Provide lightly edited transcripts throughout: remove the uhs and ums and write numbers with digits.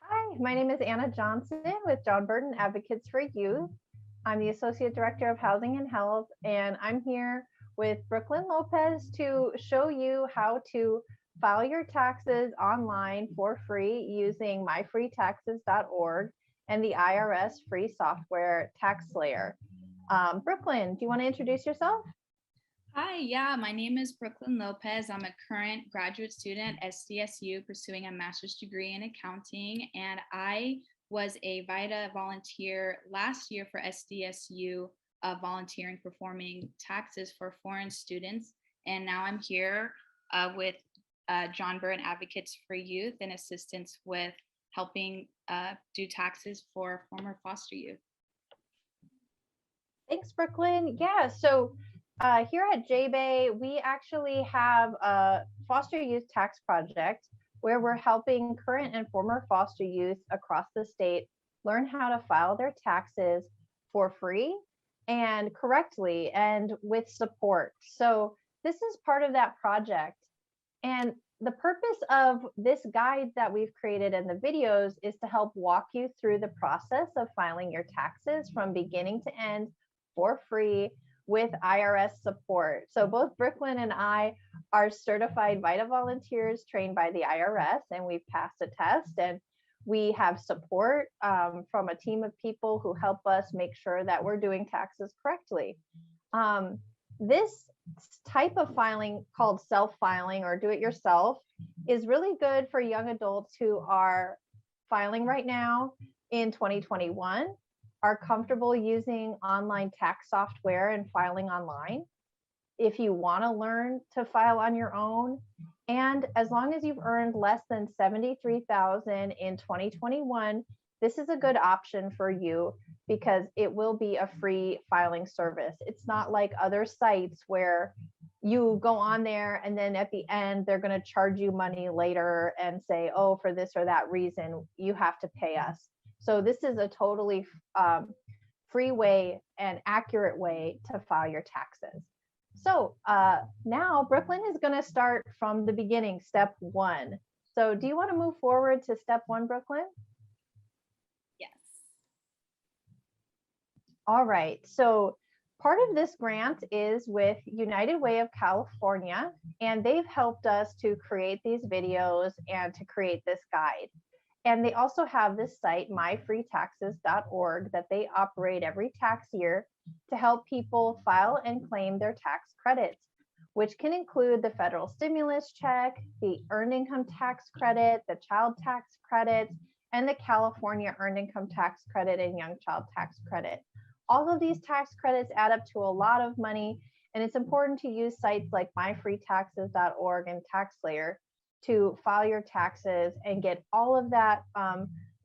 Hi, my name is Anna Johnson with John Burton Advocates for Youth. I'm the Associate Director of Housing and Health, and I'm here with Brooklyn Lopez to show you how to file your taxes online for free using myfreetaxes.org and the IRS free software TaxSlayer. Brooklyn, do you want to introduce yourself? Hi, yeah, my name is Brooklyn Lopez. I'm a current graduate student at SDSU pursuing a master's degree in accounting, and I was a VITA volunteer last year for SDSU, volunteering performing taxes for foreign students. And now I'm here with John Burton Advocates for Youth and assistance with helping do taxes for former foster youth. Thanks, Brooklyn. Yeah, so here at JBay, we actually have a foster youth tax project where we're helping current and former foster youth across the state learn how to file their taxes for free and correctly and with support. So this is part of that project. And the purpose of this guide that we've created in the videos is to help walk you through the process of filing your taxes from beginning to end for free with IRS support. So both Brooklyn and I are certified VITA volunteers trained by the IRS, and we've passed a test, and we have support from a team of people who help us make sure that we're doing taxes correctly. This type of filing called self-filing or do-it-yourself is really good for young adults who are filing right now in 2021, are comfortable using online tax software and filing online. If you want to learn to file on your own, and as long as you've earned less than 73,000 in 2021, this is a good option for you because it will be a free filing service. It's not like other sites where you go on there and then at the end they're going to charge you money later and say, oh, for this or that reason you have to pay us. So this is a totally free way and accurate way to file your taxes. So now Brooklyn is going to start from the beginning, step one. So do you want to move forward to step one, Brooklyn? Yes. All right. So part of this grant is with United Way of California, and they've helped us to create these videos and to create this guide. And they also have this site, myfreetaxes.org, that they operate every tax year to help people file and claim their tax credits, which can include the federal stimulus check, the earned income tax credit, the child tax credit, and the California earned income tax credit and young child tax credit. All of these tax credits add up to a lot of money, and it's important to use sites like myfreetaxes.org and TaxSlayer to file your taxes and get all of that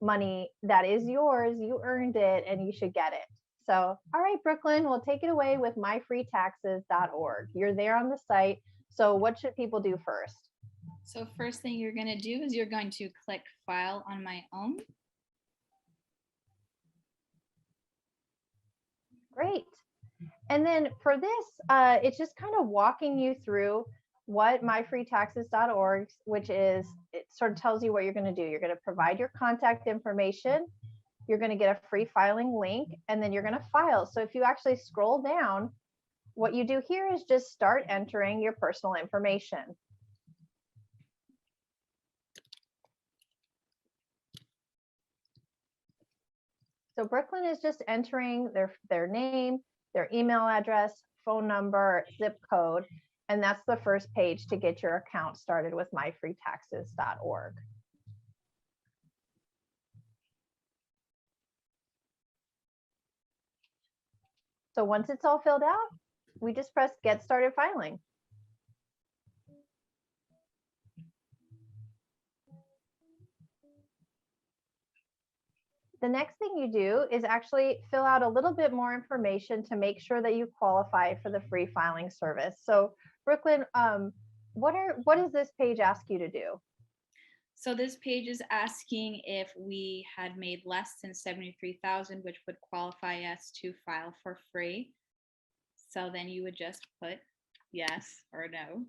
money that is yours. You earned it and you should get it. So, all right, Brooklyn, we'll take it away with myfreetaxes.org. You're there on the site. So what should people do first? So first thing you're going to do is you're going to click File on My Own. Great. And then for this, it's just kind of walking you through what myfreetaxes.org, which is, it sort of tells you what you're going to do. You're going to provide your contact information. You're going to get a free filing link, and then you're going to file. So if you actually scroll down, what you do here is just start entering your personal information. So Brooklyn is just entering their name, their email address, phone number, zip code, and that's the first page to get your account started with myfreetaxes.org. So once it's all filled out, we just press Get Started Filing. The next thing you do is actually fill out a little bit more information to make sure that you qualify for the free filing service. So Brooklyn, what does this page ask you to do? So this page is asking if we had made less than 73,000, which would qualify us to file for free. So then you would just put yes or no.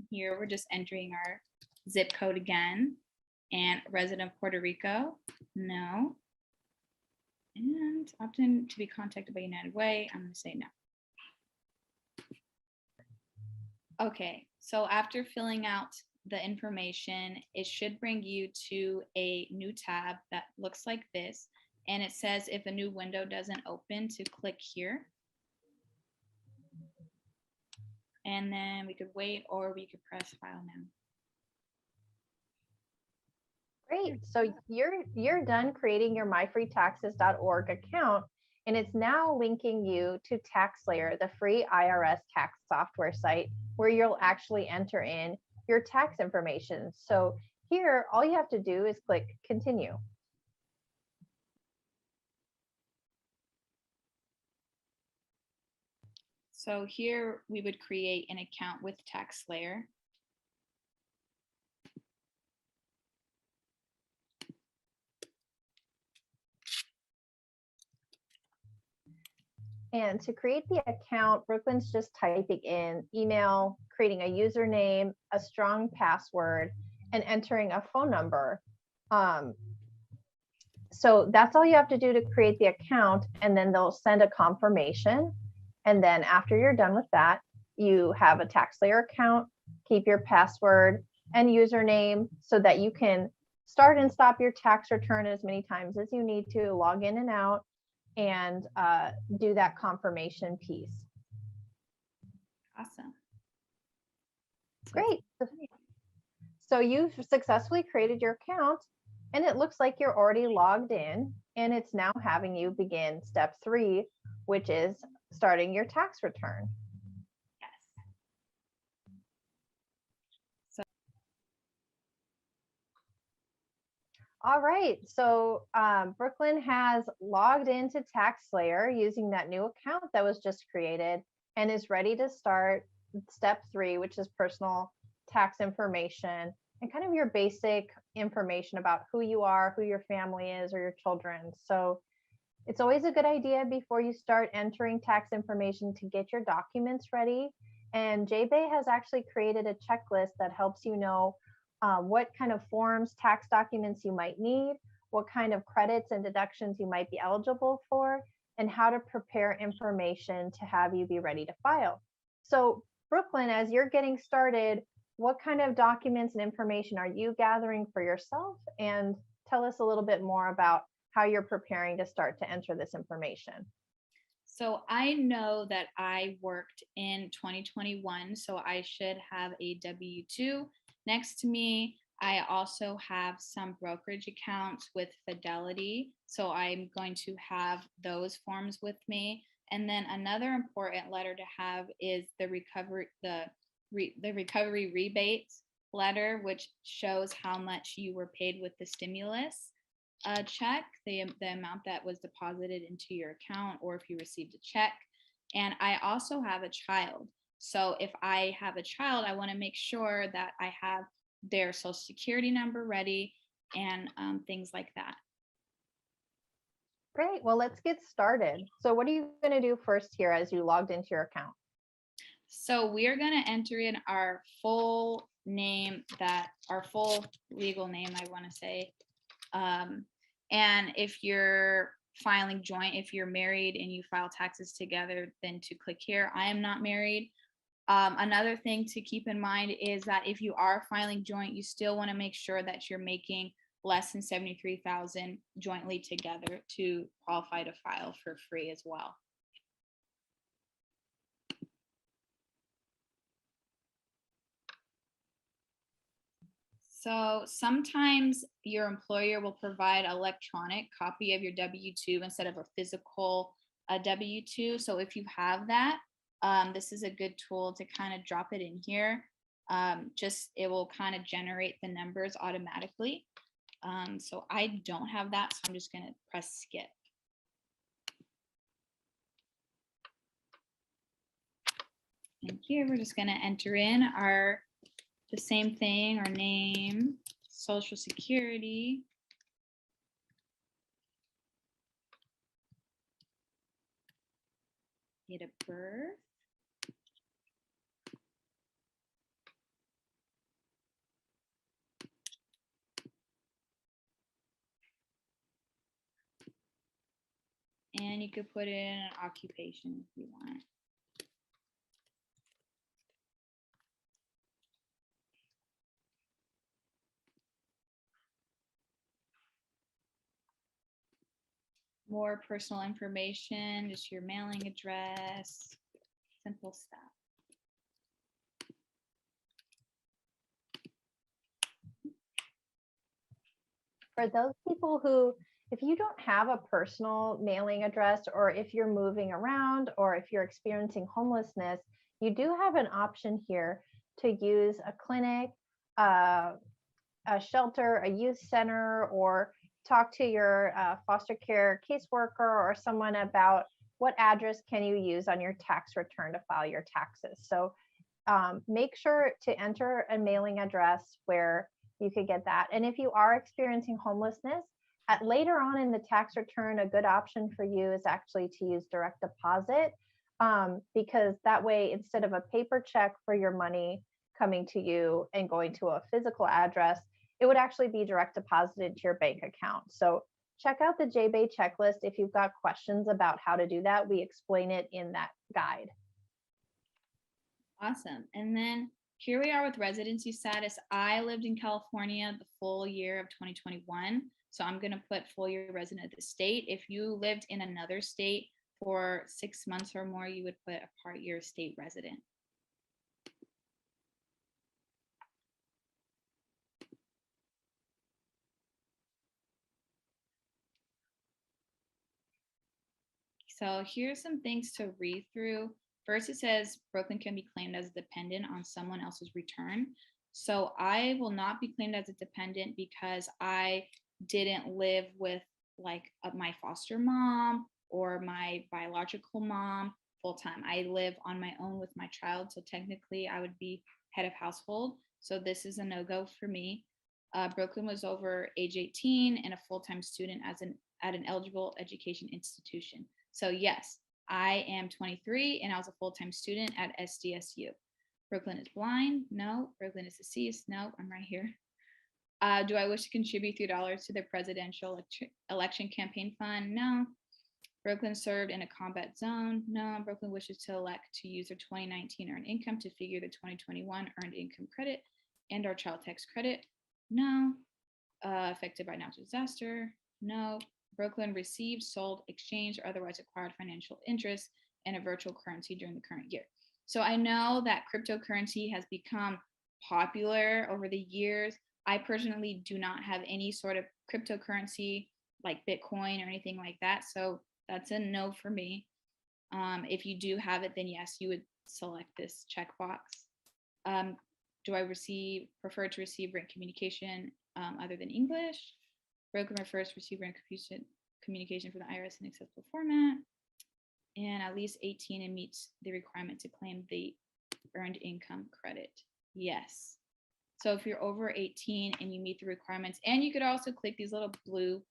Here we're just entering our zip code again, and resident of Puerto Rico, no. And opt-in to be contacted by United Way, I'm going to say no. Okay, so after filling out the information, it should bring you to a new tab that looks like this. And it says if a new window doesn't open, to click here. And then we could wait, or we could press file now. Great. So you're done creating your myfreetaxes.org account, and it's now linking you to TaxSlayer, the free IRS tax software site where you'll actually enter in your tax information. So here, all you have to do is click continue. So here we would create an account with TaxSlayer. And to create the account, Brooklyn's just typing in email, creating a username, a strong password, and entering a phone number. So that's all you have to do to create the account, and then they'll send a confirmation. And then after you're done with that, you have a TaxSlayer account, keep your password and username so that you can start and stop your tax return as many times as you need to, log in and out, and do that confirmation piece. Awesome. Great. So you've successfully created your account, and it looks like you're already logged in, and it's now having you begin step 3, which is starting your tax return. Yes. So, all right, so Brooklyn has logged into TaxSlayer using that new account that was just created and is ready to start step 3, which is personal tax information and kind of your basic information about who you are, who your family is, or your children. So it's always a good idea before you start entering tax information to get your documents ready. And JBay has actually created a checklist that helps you know what kind of forms, tax documents you might need, what kind of credits and deductions you might be eligible for, and how to prepare information to have you be ready to file. So Brooklyn, as you're getting started, what kind of documents and information are you gathering for yourself? And tell us a little bit more about how you're preparing to start to enter this information. So I know that I worked in 2021, so I should have a W-2 next to me. I also have some brokerage accounts with Fidelity, so I'm going to have those forms with me. And then another important letter to have is the recovery rebates letter, which shows how much you were paid with the stimulus check, the amount that was deposited into your account, or if you received a check. And I also have a child. So if I have a child, I want to make sure that I have their social security number ready and things like that. Great. Well, let's get started. So what are you going to do first here as you logged into your account? So we are going to enter in our full name, our full legal name, I want to say. And if you're filing joint, if you're married and you file taxes together, then to click here. I am not married. Another thing to keep in mind is that if you are filing joint, you still want to make sure that you're making less than $73,000 jointly together to qualify to file for free as well. So sometimes your employer will provide an electronic copy of your W-2 instead of a physical W-2. So if you have that, this is a good tool to kind of drop it in here. It will kind of generate the numbers automatically. So I don't have that, so I'm just going to press skip. And here we're just going to enter in the same thing, our name, social security, date of birth, And you could put in an occupation if you want. More personal information, just your mailing address, simple stuff. For those people who, if you don't have a personal mailing address, or if you're moving around, or if you're experiencing homelessness, you do have an option here to use a clinic, a shelter, a youth center, or talk to your foster care caseworker or someone about what address can you use on your tax return to file your taxes. So make sure to enter a mailing address where you could get that. And if you are experiencing homelessness, at later on in the tax return, a good option for you is actually to use direct deposit, because that way, instead of a paper check for your money coming to you and going to a physical address, it would actually be direct deposited to your bank account. So check out the JBay checklist. If you've got questions about how to do that, we explain it in that guide. Awesome. And then here we are with residency status. I lived in California the full year of 2021. So I'm going to put full year resident of the state. If you lived in another state for 6 months or more, you would put a part year state resident. So here's some things to read through. First, it says Brooklyn can be claimed as a dependent on someone else's return. So I will not be claimed as a dependent because I didn't live with like my foster mom or my biological mom full time. I live on my own with my child. So technically I would be head of household. So this is a no-go for me. Brooklyn was over age 18 and a full-time student at an eligible education institution. So yes, I am 23 and I was a full-time student at SDSU. Brooklyn is blind? No. Brooklyn is deceased? No. I'm right here. Do I wish to contribute $3 to the presidential election campaign fund? No. Brooklyn served in a combat zone? No. Brooklyn wishes to elect to use their 2019 earned income to figure the 2021 earned income credit and our child tax credit? No. Affected by natural disaster? No. Brooklyn received, sold, exchanged, or otherwise acquired financial interest in a virtual currency during the current year. So I know that cryptocurrency has become popular over the years. I personally do not have any sort of cryptocurrency like Bitcoin or anything like that. So that's a no for me. If you do have it, then yes, you would select this checkbox. Do I prefer to receive written communication other than English? Brooklyn prefers to receive written communication from the IRS in accessible format. And at least 18 and meets the requirement to claim the earned income credit. Yes. So if you're over 18 and you meet the requirements, and you could also click these little blue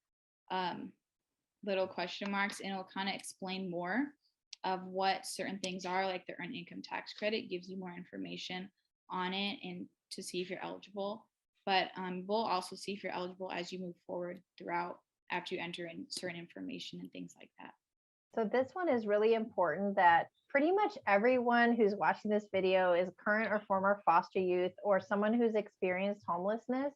little question marks, and it'll kind of explain more of what certain things are, like the earned income tax credit gives you more information on it and to see if you're eligible. But we'll also see if you're eligible as you move forward throughout after you enter in certain information and things like that. So this one is really important, that pretty much everyone who's watching this video is current or former foster youth or someone who's experienced homelessness.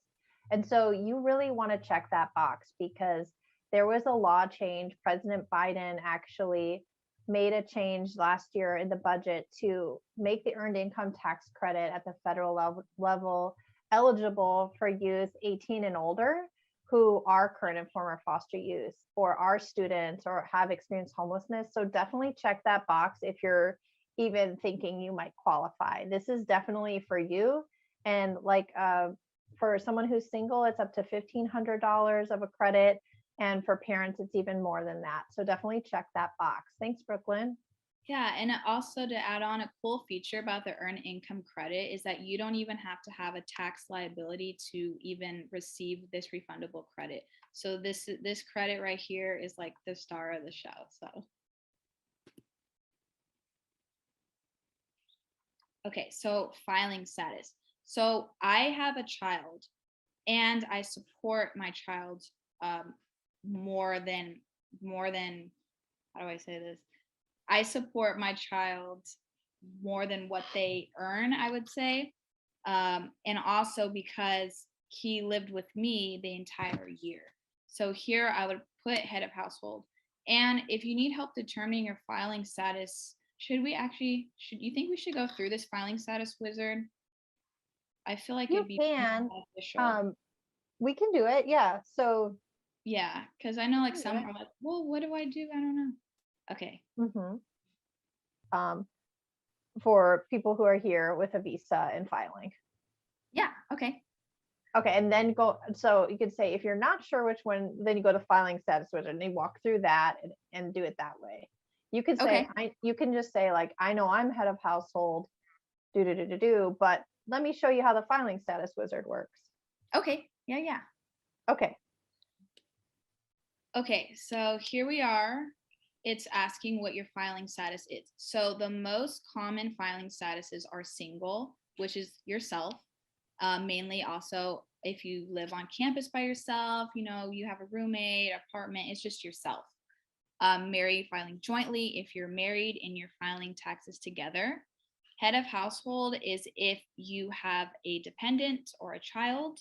And so you really want to check that box, because there was a law change. President Biden actually made a change last year in the budget to make the earned income tax credit at the federal level eligible for youth 18 and older who are current and former foster youth or are students or have experienced homelessness. So definitely check that box if you're even thinking you might qualify. This is definitely for you. And like for someone who's single, it's up to $1,500 of a credit. And for parents, it's even more than that. So definitely check that box. Thanks, Brooklyn. Yeah, and also to add on, a cool feature about the earned income credit is that you don't even have to have a tax liability to even receive this refundable credit. So this credit right here is like the star of the show. So okay, so filing status. So I have a child and I support my child more than how do I say this? I support my child more than what they earn, I would say. And also because he lived with me the entire year. So here I would put head of household. And if you need help determining your filing status, should you think we should go through this filing status wizard? I feel like You it'd be can. more beneficial. We can do it. Yeah. So Yeah, because I know like we can some do it. are like, well, what do I do? I don't know. Okay. Mhm. Um, for people who are here with a visa and filing. Yeah, okay. Okay, and then go, so you could say if you're not sure which one, then you go to filing status wizard and you walk through that and do it that way. You could say, Okay. you can just say like, I know I'm head of household, but let me show you how the filing status wizard works. Okay. Yeah, yeah. Okay. Okay, so here we are. It's asking what your filing status is. So the most common filing statuses are single, which is yourself. Mainly also if you live on campus by yourself, you have a roommate, apartment, it's just yourself. Married, filing jointly if you're married and you're filing taxes together. Head of household is if you have a dependent or a child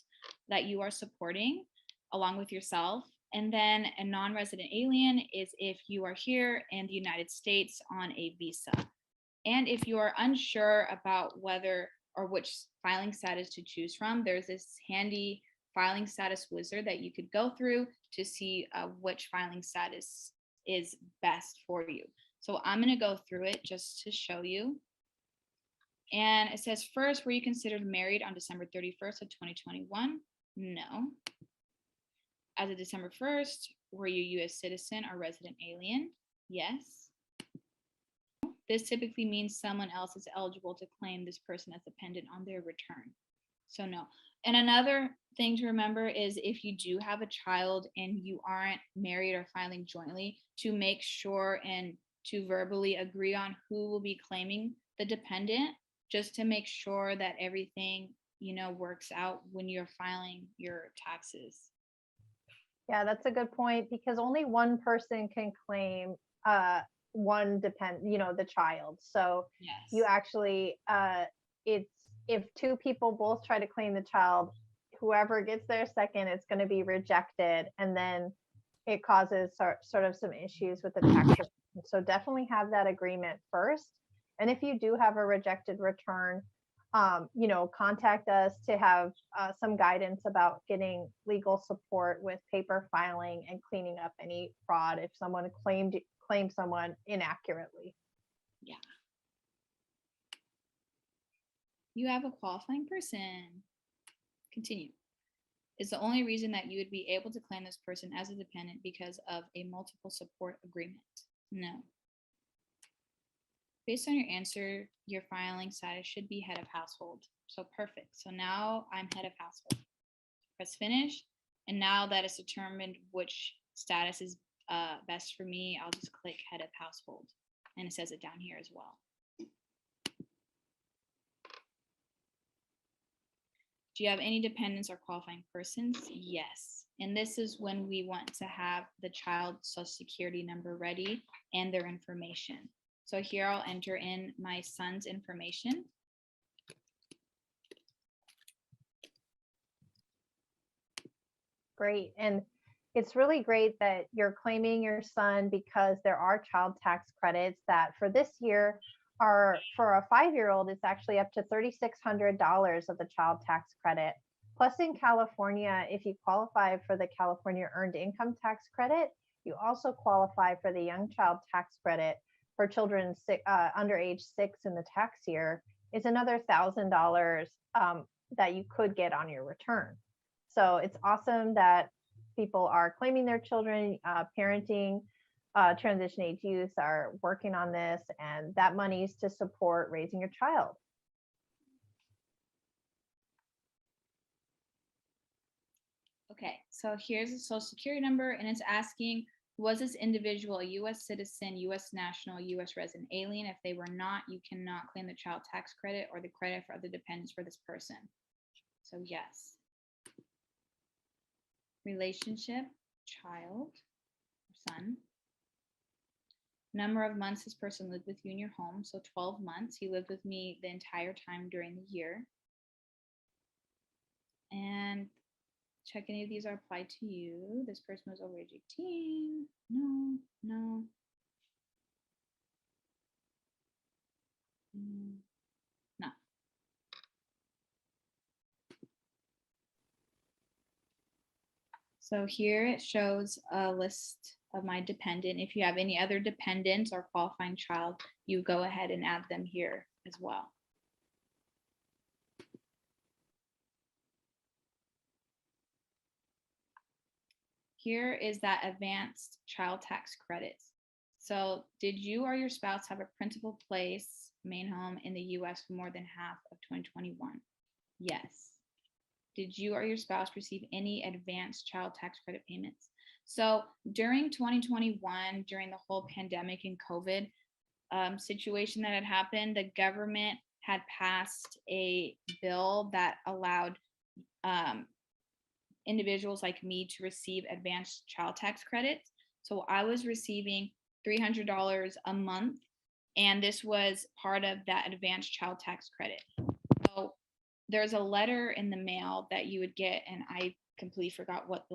that you are supporting along with yourself. And then a non-resident alien is if you are here in the United States on a visa. And if you are unsure about whether or which filing status to choose from, there's this handy filing status wizard that you could go through to see which filing status is best for you. So I'm going to go through it just to show you. And it says, first, were you considered married on December 31st of 2021? No. As of December 1st, were you a U.S. citizen or resident alien? Yes. This typically means someone else is eligible to claim this person as dependent on their return. So no. And another thing to remember is if you do have a child and you aren't married or filing jointly, to make sure and to verbally agree on who will be claiming the dependent, just to make sure that everything, works out when you're filing your taxes. Yeah, that's a good point because only one person can claim the child. So Yes. you actually it's if two people both try to claim the child, whoever gets there second, it's going to be rejected, and then it causes sort of some issues with the tax return. So definitely have that agreement first. And if you do have a rejected return, contact us to have some guidance about getting legal support with paper filing and cleaning up any fraud if someone claimed someone inaccurately. Yeah. You have a qualifying person. Continue. Is the only reason that you would be able to claim this person as a dependent because of a multiple support agreement? No. Based on your answer, your filing status should be head of household. So perfect. So now I'm head of household. Press finish. And now that it's determined which status is best for me, I'll just click head of household. And it says it down here as well. Do you have any dependents or qualifying persons? Yes. And this is when we want to have the child's social security number ready and their information. So here I'll enter in my son's information. Great. And it's really great that you're claiming your son because there are child tax credits that for this year are for a 5-year-old, it's actually up to $3,600 of the child tax credit. Plus in California, if you qualify for the California Earned Income Tax Credit, you also qualify for the Young Child Tax Credit for children under age 6 in the tax year. It's another $1,000 that you could get on your return. So it's awesome that people are claiming their children, parenting, transition age youth are working on this, and that money is to support raising your child. Okay, so here's the social security number, and it's asking, was this individual a U.S. citizen, U.S. national, U.S. resident alien? If they were not, you cannot claim the child tax credit or the credit for other dependents for this person. So yes. Relationship, child, son. Number of months this person lived with you in your home. So 12 months. He lived with me the entire time during the year. And check any of these are applied to you. This person was over age 18. No, no. No. So here it shows a list of my dependent. If you have any other dependents or qualifying child, you go ahead and add them here as well. Here is that advanced child tax credits. So did you or your spouse have a principal place, main home in the US for more than half of 2021? Yes. Did you or your spouse receive any advanced child tax credit payments? So during 2021, during the whole pandemic and COVID situation that had happened, the government had passed a bill that allowed individuals like me to receive advanced child tax credits. So I was receiving $300 a month, and this was part of that advanced child tax credit. So there's a letter in the mail that you would get, and I completely forgot what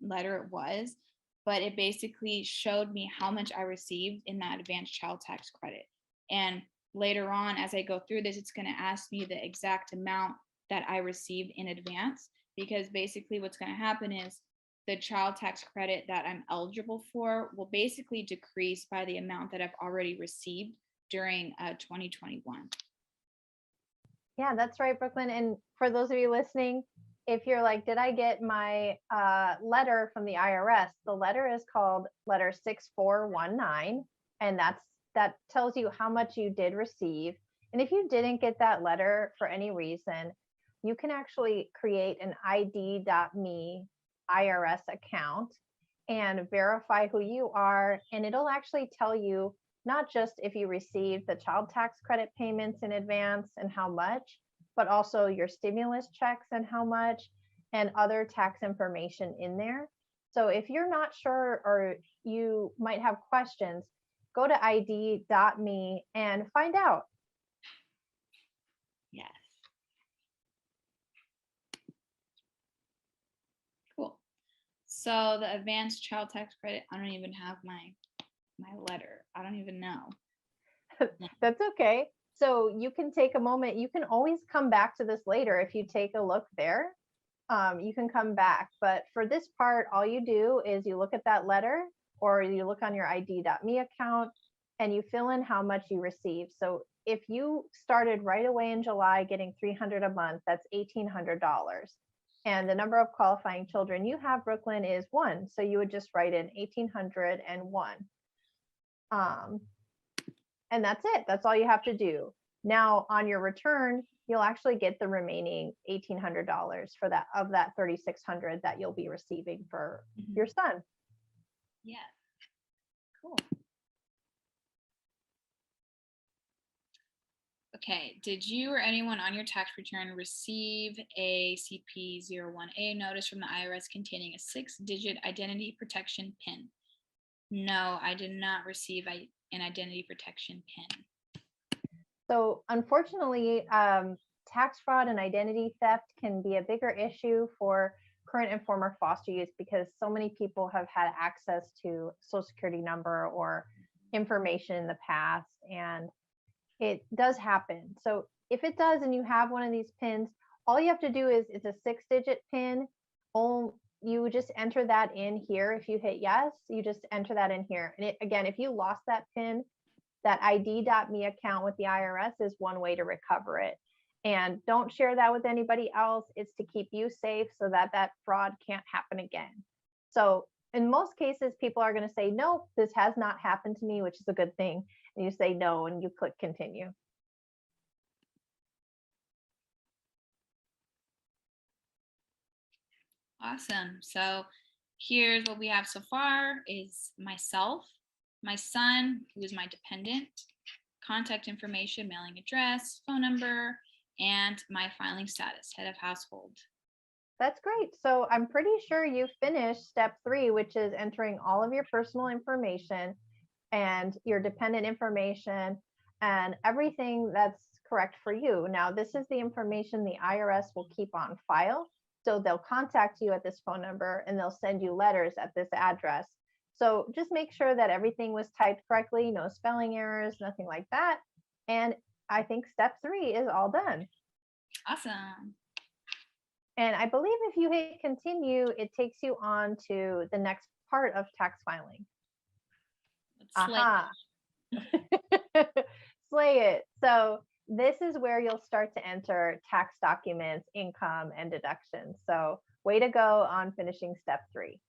letter it was, but it basically showed me how much I received in that advanced child tax credit. And later on, as I go through this, it's going to ask me the exact amount that I received in advance, because basically what's going to happen is the child tax credit that I'm eligible for will basically decrease by the amount that I've already received during 2021. Yeah, that's right, Brooklyn. And for those of you listening, if you're like, did I get my letter from the IRS? The letter is called letter 6419, and that tells you how much you did receive. And if you didn't get that letter for any reason, you can actually create an ID.me IRS account and verify who you are. And it'll actually tell you not just if you received the child tax credit payments in advance and how much, but also your stimulus checks and how much, and other tax information in there. So if you're not sure or you might have questions, go to ID.me and find out. Yes. Cool. So the advanced child tax credit, I don't even have my letter. I don't even know. That's okay. So you can take a moment. You can always come back to this later if you take a look there. You can come back. But for this part, all you do is you look at that letter, or you look on your ID.me account and you fill in how much you receive. So if you started right away in July getting $300 a month, that's $1,800. And the number of qualifying children you have, Brooklyn, is 1. So you would just write in 1,801. And that's it. That's all you have to do. Now on your return, you'll actually get the remaining $1,800 for that, of that $3,600 that you'll be receiving for your son. Yeah. Cool. Okay, did you or anyone on your tax return receive a CP01A notice from the IRS containing a 6-digit identity protection PIN? No, I did not receive an identity protection PIN. So unfortunately, tax fraud and identity theft can be a bigger issue for current and former foster youth, because so many people have had access to social security number or information in the past, and it does happen. So if it does and you have one of these pins, all you have to do is, it's a 6-digit pin. You just enter that in here. If you hit yes, you just enter that in here. And again, if you lost that pin, that ID.me account with the IRS is one way to recover it. And don't share that with anybody else. It's to keep you safe so that that fraud can't happen again. So in most cases, people are going to say, no, this has not happened to me, which is a good thing. And you say no, and you click continue. Awesome. So here's what we have so far is myself, my son, who is my dependent, contact information, mailing address, phone number, and my filing status, head of household. That's great. So I'm pretty sure you finished step 3, which is entering all of your personal information. and your dependent information and everything that's correct for you. Now, this is the information the IRS will keep on file. So they'll contact you at this phone number and they'll send you letters at this address. So just make sure that everything was typed correctly, no spelling errors, nothing like that. And I think step 3 is all done. Awesome. And I believe if you hit continue, it takes you on to the next part of tax filing. Aha. Slay it. So this is where you'll start to enter tax documents, income, and deductions. So way to go on finishing step 3.